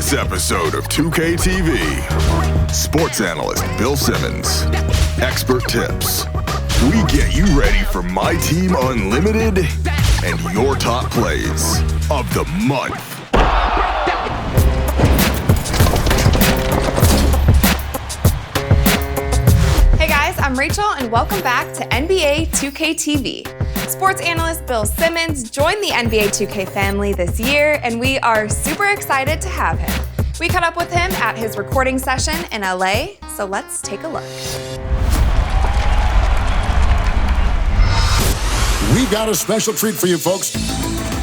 this episode of 2K TV, sports analyst Bill Simmons, expert tips. We get you ready for MyTEAM Unlimited and your top plays of the month. Hey guys, I'm Rachel and welcome back to NBA 2K TV. Sports analyst Bill Simmons joined the NBA 2K family this year, and we are super excited to have him. We caught up with him at his recording session in LA, so let's take a look. We've got a special treat for you folks.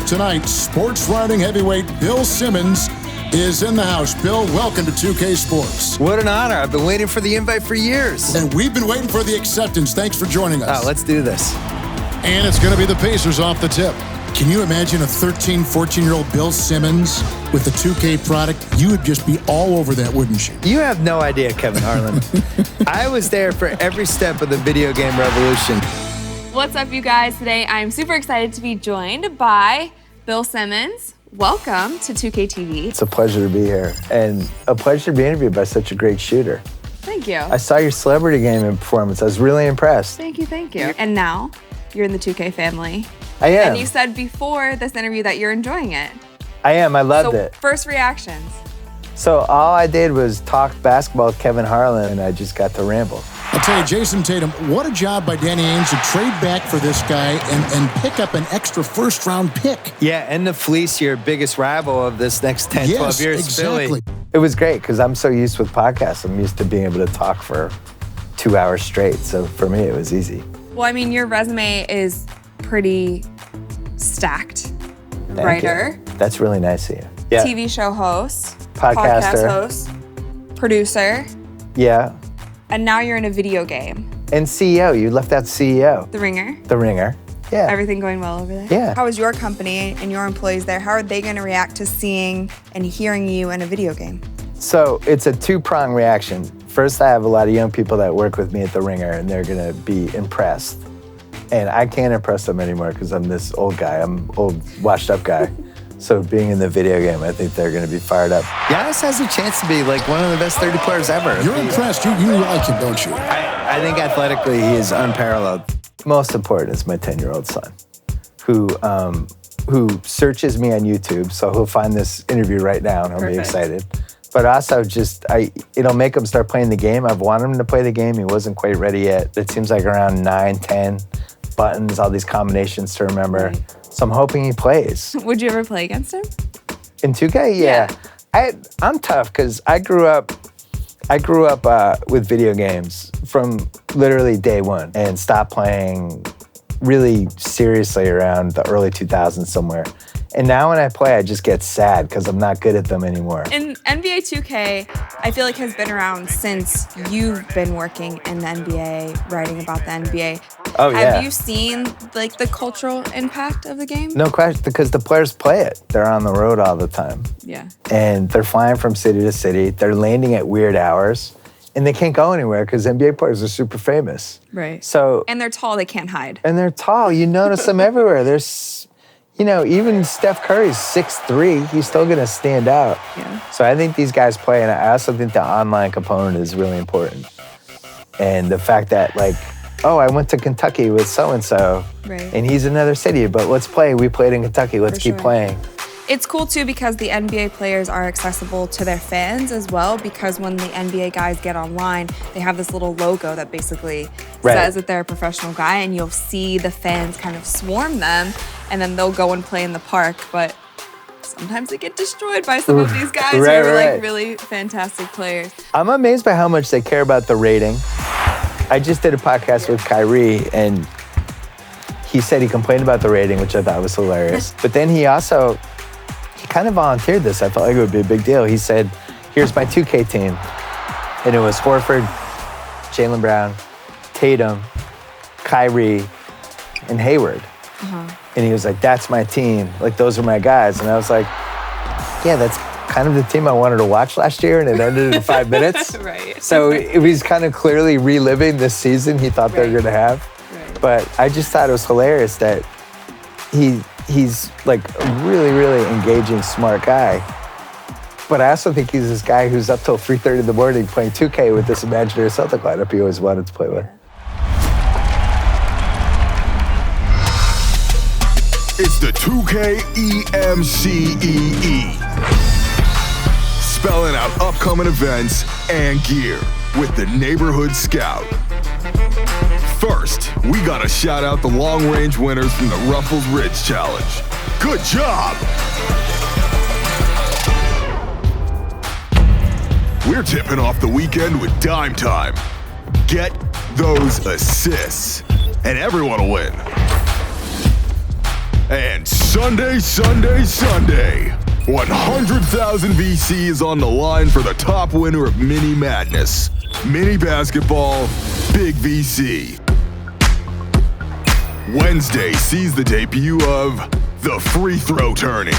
Tonight, sports writing heavyweight Bill Simmons is in the house. Bill, welcome to 2K Sports. What an honor. I've been waiting for the invite for years. And we've been waiting for the acceptance. Thanks for joining us. Let's do this. And it's going to be the Pacers off the tip. Can you imagine a 13, 14-year-old Bill Simmons with the 2K product? You would just be all over that, wouldn't you? You have no idea, Kevin Harlan. I was there for every step of the video game revolution. What's up, you guys? Today, I'm super excited to be joined by Bill Simmons. Welcome to 2K TV. It's a pleasure to be here, and a pleasure to be interviewed by such a great shooter. Thank you. I saw your celebrity gaming performance. I was really impressed. Thank you. And now, you're in the 2K family. I am. And you said before this interview that you're enjoying it. I am. I loved it. First reactions. So all I did was talk basketball with Kevin Harlan, and I just got to ramble. I'll tell you, Jason Tatum, what a job by Danny Ainge to trade back for this guy and pick up an extra first-round pick. Yeah, and to fleece your biggest rival of this next 10, 12 years, exactly. Philly. It was great because I'm so used with podcasts. I'm used to being able to talk for 2 hours straight. So for me, it was easy. Well, I mean, your resume is pretty stacked. Thank Writer. You. That's really nice of you. Yeah. TV show host. Podcaster. Podcast host. Producer. Yeah. And now you're in a video game. And CEO. You left out CEO. The Ringer. The Ringer. Yeah. Everything going well over there? Yeah. How is your company and your employees there? How are they going to react to seeing and hearing you in a video game? So it's a two-pronged reaction. First, I have a lot of young people that work with me at The Ringer, and they're going to be impressed. And I can't impress them anymore because I'm this old guy. I'm old, washed-up guy. So being in the video game, I think they're going to be fired up. Giannis has a chance to be like one of the best 30 players ever. You're impressed. You like him, don't you? I think athletically he is unparalleled. Most important is my 10-year-old son, who searches me on YouTube. So he'll find this interview right now, and he'll be excited. But also it'll make him start playing the game. I've wanted him to play the game. He wasn't quite ready yet. It seems like around 9, 10 buttons, all these combinations to remember. Right. So I'm hoping he plays. Would you ever play against him? In 2K? Yeah. I'm tough because I grew up with video games from literally day one and stopped playing really seriously around the early 2000s somewhere. And now when I play, I just get sad because I'm not good at them anymore. And NBA 2K, I feel like has been around since you've been working in the NBA, writing about the NBA. Oh, yeah. Have you seen like the cultural impact of the game? No question, because the players play it. They're on the road all the time. Yeah. And they're flying from city to city. They're landing at weird hours. And they can't go anywhere because NBA players are super famous. Right. So. And they're tall, they can't hide. And they're tall. You notice them everywhere. Even Steph Curry's 6'3", he's still going to stand out. Yeah. So I think these guys play, and I also think the online component is really important. And the fact that, I went to Kentucky with so-and-so, right. And he's in another city, but let's play. We played in Kentucky. Let's keep playing. It's cool, too, because the NBA players are accessible to their fans as well, because when the NBA guys get online, they have this little logo that basically says that they're a professional guy, and you'll see the fans kind of swarm them, and then they'll go and play in the park, but sometimes they get destroyed by some of these guys who are really fantastic players. I'm amazed by how much they care about the rating. I just did a podcast with Kyrie, and he said he complained about the rating, which I thought was hilarious. But then he kind of volunteered this. I felt like it would be a big deal. He said, here's my 2K team. And it was Horford, Jaylen Brown, Tatum, Kyrie, and Hayward. Uh-huh. And he was like, that's my team. Those are my guys. And I was like, yeah, that's kind of the team I wanted to watch last year, and it ended in 5 minutes. Right. So it was kind of clearly reliving this season he thought they were going to have. Right. But I just thought it was hilarious that he's like a really, really engaging, smart guy. But I also think he's this guy who's up till 3:30 in the morning playing 2K with this imaginary Celtic lineup he always wanted to play with. It's the 2K EMCEE. Spelling out upcoming events and gear with the Neighborhood Scout. First, we gotta shout out the long-range winners from the Ruffles Ridge Challenge. Good job! We're tipping off the weekend with Dime Time. Get those assists, and everyone will win. And Sunday, 100,000 VC is on the line for the top winner of Mini Madness. Mini Basketball, Big VC. Wednesday sees the debut of the Free Throw Tourney.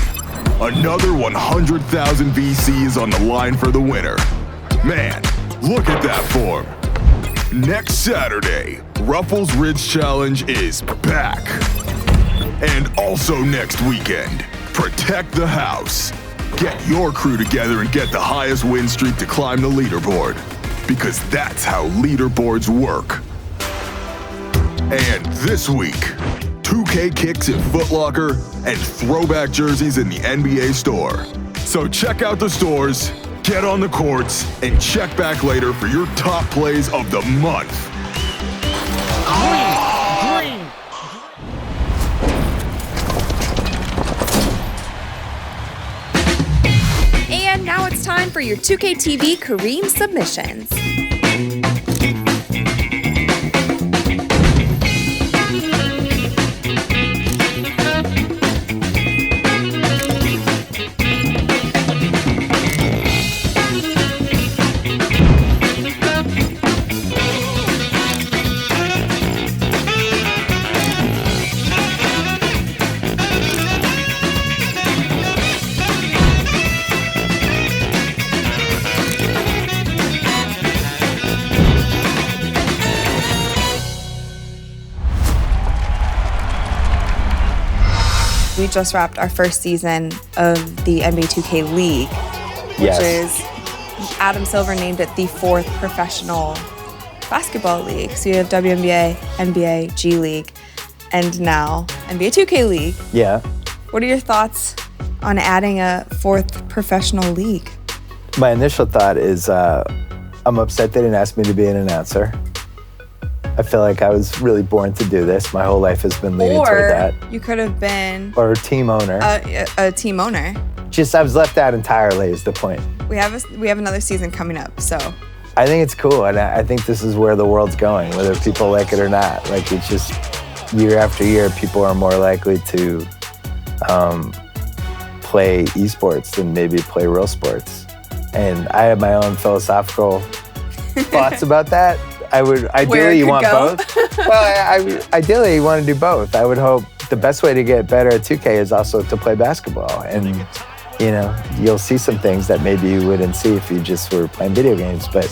Another 100,000 VC is on the line for the winner. Man, look at that form. Next Saturday, Ruffles Ridge Challenge is back. And also next weekend, Protect the House. Get your crew together and get the highest win streak to climb the leaderboard. Because that's how leaderboards work. And this week, 2K kicks at Foot Locker and throwback jerseys in the NBA store. So check out the stores, get on the courts, and check back later for your top plays of the month. Green. And now it's time for your 2K TV Kareem submissions. We just wrapped our first season of the NBA 2K League, which is, Adam Silver named it the 4th professional basketball league. So you have WNBA, NBA, G League, and now NBA 2K League. Yeah. What are your thoughts on adding a 4th professional league? My initial thought is I'm upset they didn't ask me to be an announcer. I feel like I was really born to do this. My whole life has been leading toward that. You could have been or a team owner. A team owner. Just I was left out entirely is the point. We have another season coming up, so. I think it's cool, and I think this is where the world's going, whether people like it or not. Like, it's just year after year, people are more likely to play esports than maybe play real sports. And I have my own philosophical thoughts about that. I would ideally you want both. Well, ideally you want to do both. I would hope the best way to get better at 2K is also to play basketball, and you know you'll see some things that maybe you wouldn't see if you just were playing video games. But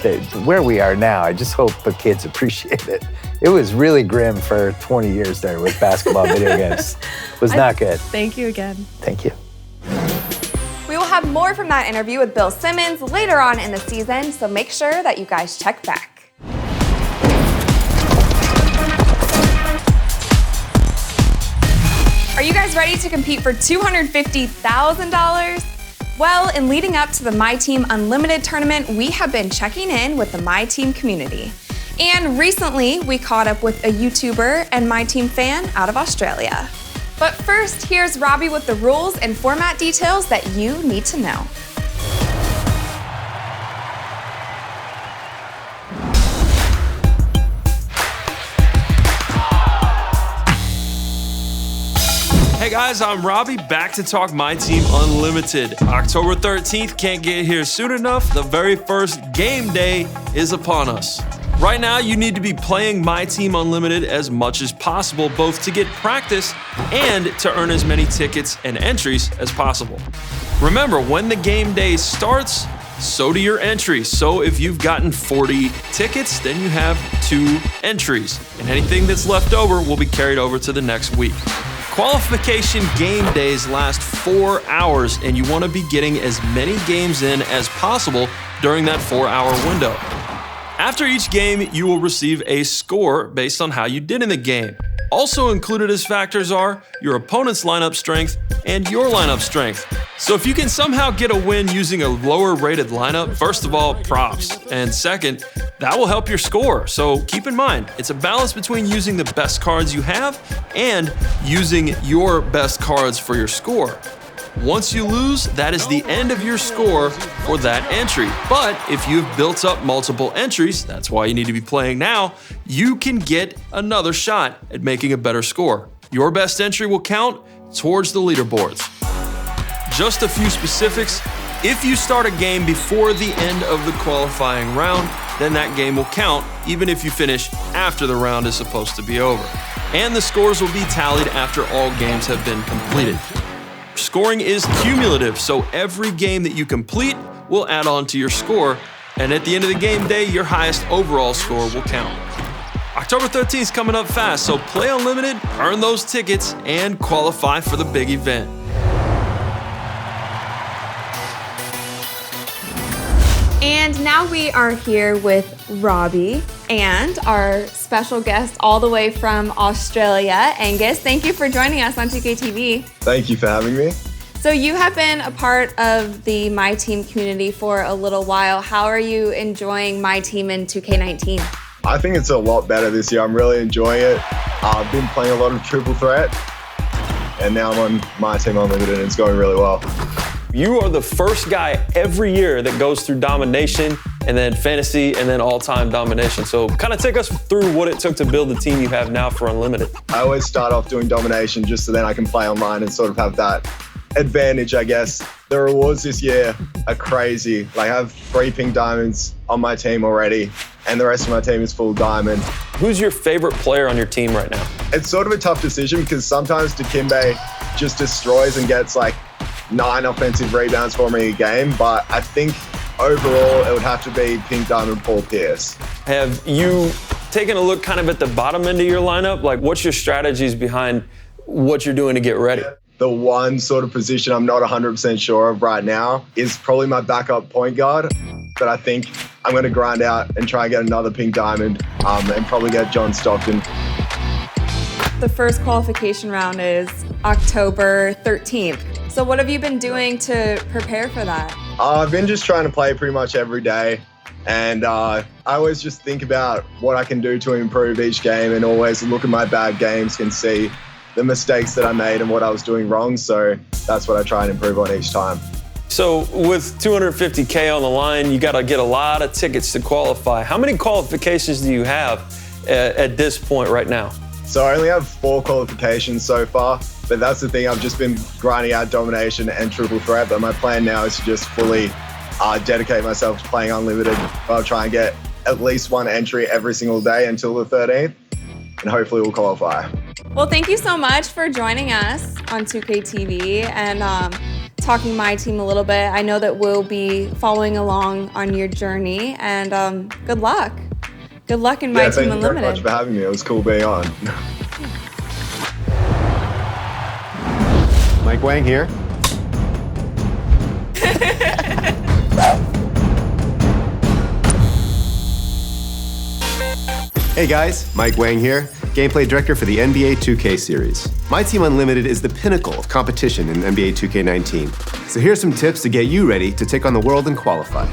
where we are now, I just hope the kids appreciate it. It was really grim for 20 years there with basketball video games. It was not good. Thank you again. Thank you. We will have more from that interview with Bill Simmons later on in the season, so make sure that you guys check back. Are you guys ready to compete for $250,000? Well, in leading up to the MyTEAM Unlimited tournament, we have been checking in with the MyTEAM community. And recently, we caught up with a YouTuber and MyTEAM fan out of Australia. But first, here's Robbie with the rules and format details that you need to know. Hey guys, I'm Robbie, back to talk MyTEAM Unlimited. October 13th can't get here soon enough. The very first game day is upon us. Right now, you need to be playing MyTEAM Unlimited as much as possible, both to get practice and to earn as many tickets and entries as possible. Remember, when the game day starts, so do your entries. So if you've gotten 40 tickets, then you have 2 entries. And anything that's left over will be carried over to the next week. Qualification game days last 4 hours, and you want to be getting as many games in as possible during that 4-hour window. After each game, you will receive a score based on how you did in the game. Also included as factors are your opponent's lineup strength and your lineup strength. So if you can somehow get a win using a lower rated lineup, first of all, props. And second, that will help your score. So keep in mind, it's a balance between using the best cards you have and using your best cards for your score. Once you lose, that is the end of your score for that entry. But if you've built up multiple entries, that's why you need to be playing now, you can get another shot at making a better score. Your best entry will count towards the leaderboards. Just a few specifics. If you start a game before the end of the qualifying round, then that game will count, even if you finish after the round is supposed to be over. And the scores will be tallied after all games have been completed. Scoring is cumulative, so every game that you complete will add on to your score, and at the end of the game day, your highest overall score will count. October 13th is coming up fast, so play unlimited, earn those tickets, and qualify for the big event. And now we are here with Robbie and our special guest all the way from Australia, Angus. Thank you for joining us on 2K TV. Thank you for having me. So you have been a part of the MyTEAM community for a little while. How are you enjoying MyTEAM in 2K19? I think it's a lot better this year. I'm really enjoying it. I've been playing a lot of triple threat, and now I'm on MyTEAM Unlimited, and it's going really well. You are the first guy every year that goes through domination and then fantasy and then all-time domination. So kind of take us through what it took to build the team you have now for Unlimited. I always start off doing domination just so then I can play online and sort of have that advantage, I guess. The rewards this year are crazy. Like, I have 3 pink diamonds on my team already, and the rest of my team is full diamond. Who's your favorite player on your team right now? It's sort of a tough decision because sometimes Dikembe just destroys and gets like 9 offensive rebounds for me a game, but I think overall it would have to be pink diamond Paul Pierce. Have you taken a look kind of at the bottom end of your lineup? Like, what's your strategies behind what you're doing to get ready? The one sort of position I'm not 100% sure of right now is probably my backup point guard, but I think I'm going to grind out and try and get another pink diamond and probably get John Stockton. The first qualification round is October 13th. So what have you been doing to prepare for that? I've been just trying to play pretty much every day. And I always just think about what I can do to improve each game, and always look at my bad games and see the mistakes that I made and what I was doing wrong. So that's what I try and improve on each time. So with 250K on the line, you got to get a lot of tickets to qualify. How many qualifications do you have at this point right now? So I only have 4 qualifications so far, but that's the thing. I've just been grinding out domination and triple threat, but my plan now is to just fully dedicate myself to playing Unlimited. I'll try and get at least 1 entry every single day until the 13th, and hopefully we'll qualify. Well, thank you so much for joining us on 2K TV and talking MyTEAM a little bit. I know that we'll be following along on your journey, and good luck. Good luck in MyTEAM Unlimited. Thank you very much for having me. It was cool being on. Mike Wang here. Hey guys, Mike Wang here, gameplay director for the NBA 2K series. MyTEAM Unlimited is the pinnacle of competition in NBA 2K19. So here's some tips to get you ready to take on the world and qualify.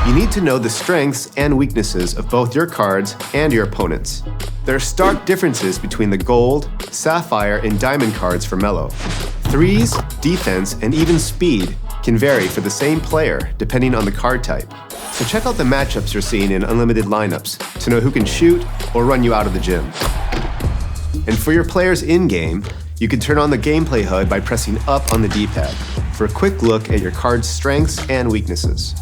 You need to know the strengths and weaknesses of both your cards and your opponents. There are stark differences between the gold, sapphire, and diamond cards for Melo. Threes, defense, and even speed can vary for the same player depending on the card type. So check out the matchups you're seeing in Unlimited lineups to know who can shoot or run you out of the gym. And for your players in-game, you can turn on the gameplay HUD by pressing up on the D-pad for a quick look at your card's strengths and weaknesses.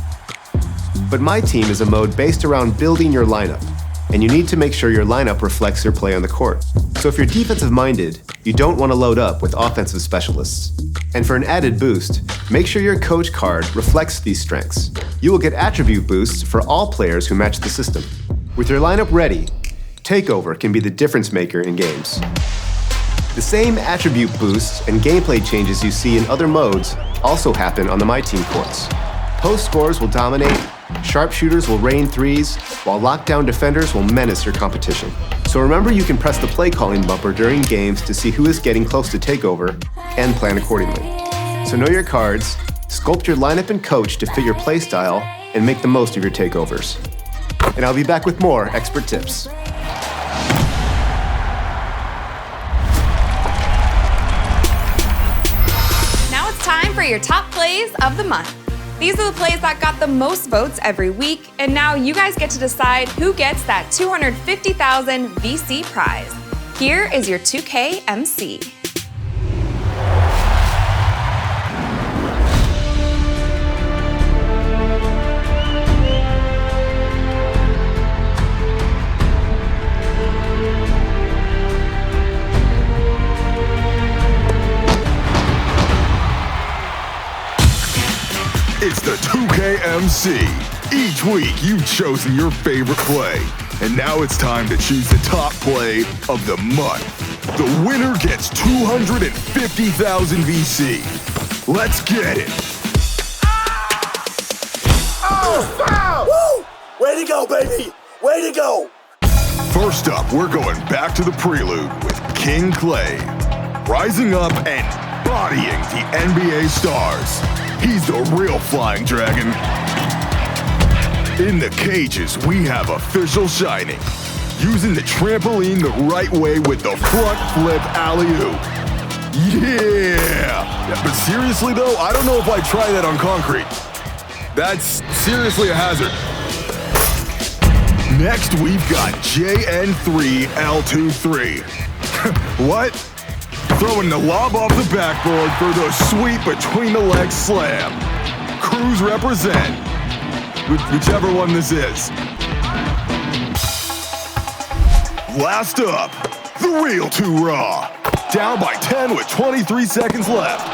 But MyTEAM is a mode based around building your lineup, and you need to make sure your lineup reflects your play on the court. So if you're defensive-minded, you don't want to load up with offensive specialists. And for an added boost, make sure your coach card reflects these strengths. You will get attribute boosts for all players who match the system. With your lineup ready, Takeover can be the difference maker in games. The same attribute boosts and gameplay changes you see in other modes also happen on the MyTEAM courts. Post scorers will dominate, sharpshooters will rain threes, while lockdown defenders will menace your competition. So remember, you can press the play calling bumper during games to see who is getting close to takeover and plan accordingly. So know your cards, sculpt your lineup and coach to fit your play style, and make the most of your takeovers. And I'll be back with more expert tips. Now it's time for your top plays of the month. These are the plays that got the most votes every week, and now you guys get to decide who gets that 250,000 VC prize. Here is your 2K MC. It's the 2KMC. Each week, you've chosen your favorite play. And now it's time to choose the top play of the month. The winner gets 250,000 VC. Let's get it. Oh, foul! Woo! Way to go, baby! Way to go! First up, we're going back to the prelude with King Clay. Rising up and bodying the NBA stars. He's the real flying dragon. In the cages, we have official shining. Using the trampoline the right way with the front flip alley-oop. Yeah! But seriously though, I don't know if I'd try that on concrete. That's seriously a hazard. Next, we've got JN3 L23. What? Throwing the lob off the backboard for the sweet between the legs slam. Crews represent, whichever one this is. Last up, the real 2 Raw. Down by 10 with 23 seconds left.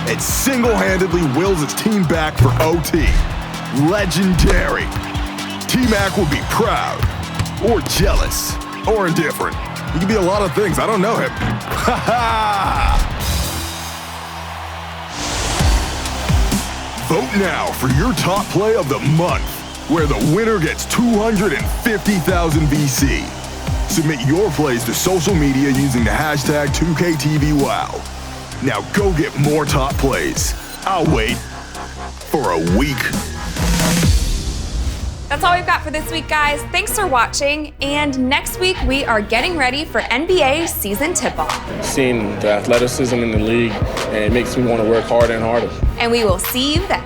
It single-handedly wills its team back for OT. Legendary. T-Mac would be proud, or jealous, or indifferent. He could be a lot of things. I don't know him. Ha ha! Vote now for your top play of the month, where the winner gets 250,000 VC. Submit your plays to social media using the hashtag 2KTVWow. Now go get more top plays. I'll wait for a week. That's all we've got for this week, guys. Thanks for watching. And next week, we are getting ready for NBA season tip-off. Seeing the athleticism in the league, and it makes me want to work harder and harder. And we will see you then.